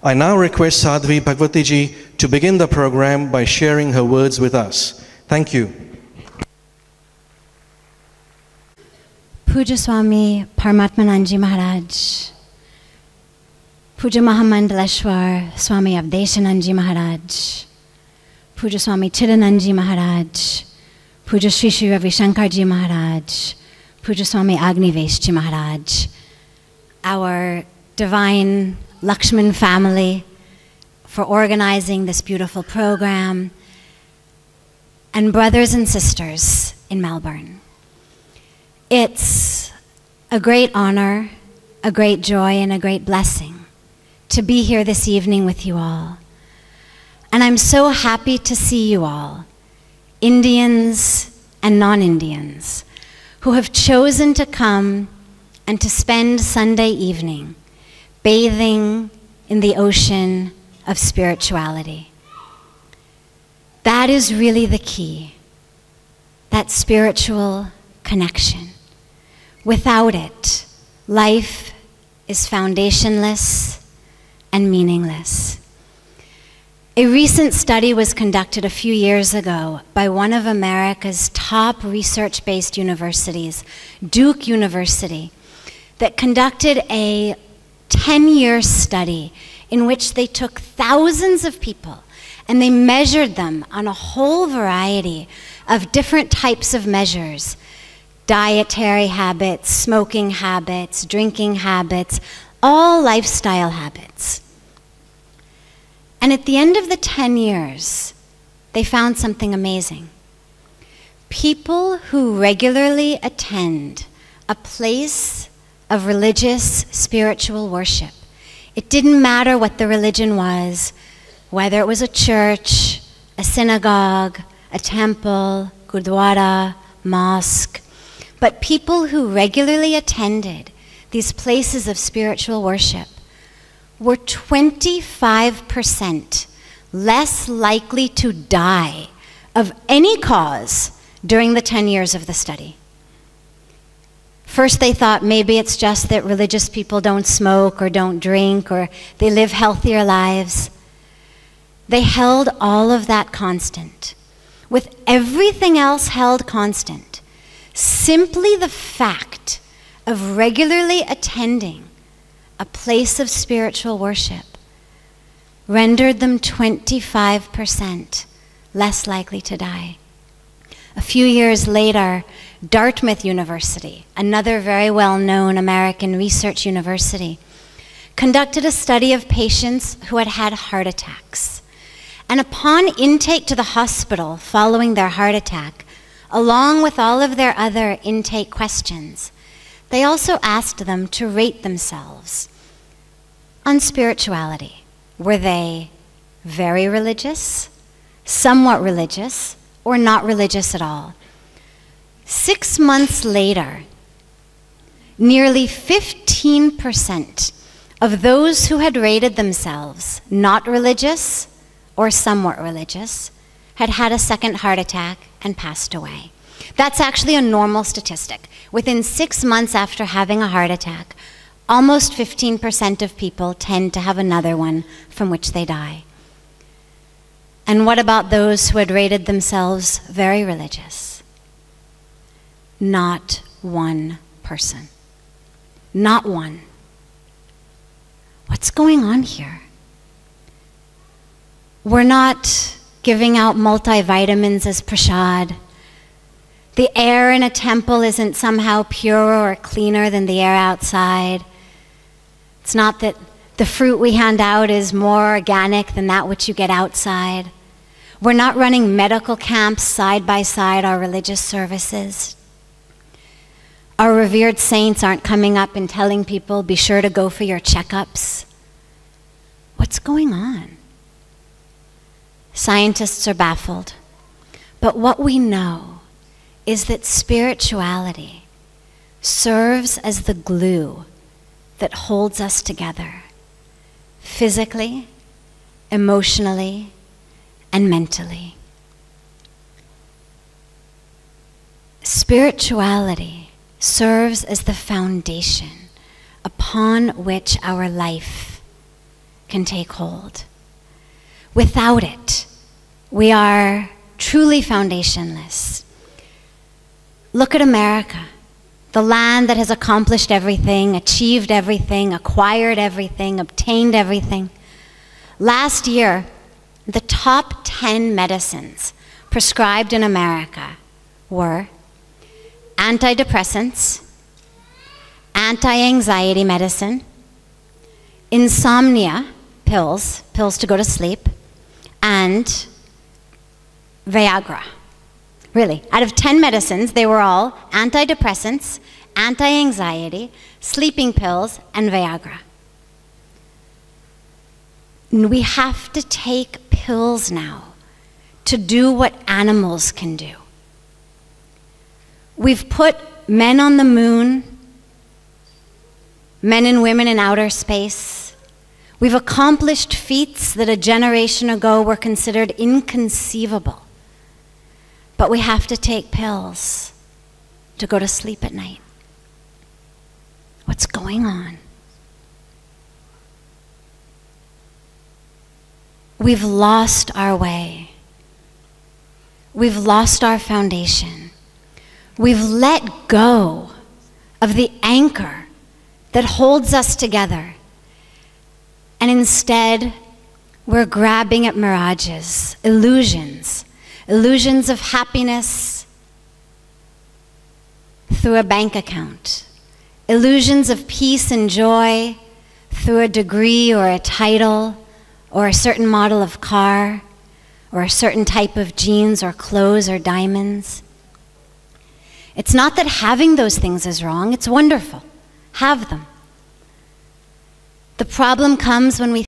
I now request Sadhvi Bhagwatiji to begin the program by sharing her words with us. Thank you. Puja Swami Parmatmananji Maharaj, Puja Mahamandaleshwar Swami Avdeshananji Maharaj, Puja Swami Chidananji Maharaj, Puja Sri Sri Ravi Shankarji Maharaj, Puja Swami Agniveshji Maharaj, our divine Lakshman family for organizing this beautiful program, and brothers and sisters in Melbourne. It's a great honor, a great joy, and a great blessing to be here this evening with you all. And I'm so happy to see you all, Indians and non-Indians, who have chosen to come and to spend Sunday evening bathing in the ocean of spirituality. That is really the key, that spiritual connection. Without it, life is foundationless and meaningless. A recent study was conducted a few years ago by one of America's top research-based universities, Duke University, that conducted a 10-year study in which they took thousands of people and they measured them on a whole variety of different types of measures: dietary habits, smoking habits, drinking habits, all lifestyle habits. And at the end of the 10 years, they found something amazing. People who regularly attend a place of religious, spiritual worship, it didn't matter what the religion was, whether it was a church, a synagogue, a temple, gurdwara, mosque, but people who regularly attended these places of spiritual worship were 25% less likely to die of any cause during the 10 years of the study. First they thought maybe it's just that religious people don't smoke or don't drink or they live healthier lives. They held all of that constant. With everything else held constant, simply the fact of regularly attending a place of spiritual worship rendered them 25% less likely to die. A few years later, Dartmouth University, another very well-known American research university, conducted a study of patients who had had heart attacks. And upon intake to the hospital following their heart attack, along with all of their other intake questions, they also asked them to rate themselves on spirituality. Were they very religious, somewhat religious, or not religious at all? 6 months later, nearly 15% of those who had rated themselves not religious or somewhat religious had had a second heart attack and passed away. That's actually a normal statistic. Within 6 months after having a heart attack, almost 15% of people tend to have another one from which they die. And what about those who had rated themselves very religious? Not one person. Not one. What's going on here? We're not giving out multivitamins as prasad. The air in a temple isn't somehow purer or cleaner than the air outside. It's not that the fruit we hand out is more organic than that which you get outside. We're not running medical camps side by side our religious services. Our revered saints aren't coming up and telling people, be sure to go for your checkups. What's going on? Scientists are baffled. But what we know is that spirituality serves as the glue that holds us together, physically, emotionally, and mentally. Spirituality serves as the foundation upon which our life can take hold. Without it, we are truly foundationless. Look at America, the land that has accomplished everything, achieved everything, acquired everything, obtained everything. Last year, the top 10 medicines prescribed in America were antidepressants, anti-anxiety medicine, insomnia pills to go to sleep, and Viagra. Really, out of 10 medicines, they were all antidepressants, anti-anxiety, sleeping pills, and Viagra. And we have to take pills now to do what animals can do. We've put men on the moon, men and women in outer space. We've accomplished feats that a generation ago were considered inconceivable. But we have to take pills to go to sleep at night. What's going on? We've lost our way. We've lost our foundation. We've let go of the anchor that holds us together. And instead, we're grabbing at mirages, illusions of happiness through a bank account, illusions of peace and joy through a degree or a title or a certain model of car or a certain type of jeans or clothes or diamonds. It's not that having those things is wrong, it's wonderful. Have them. The problem comes when we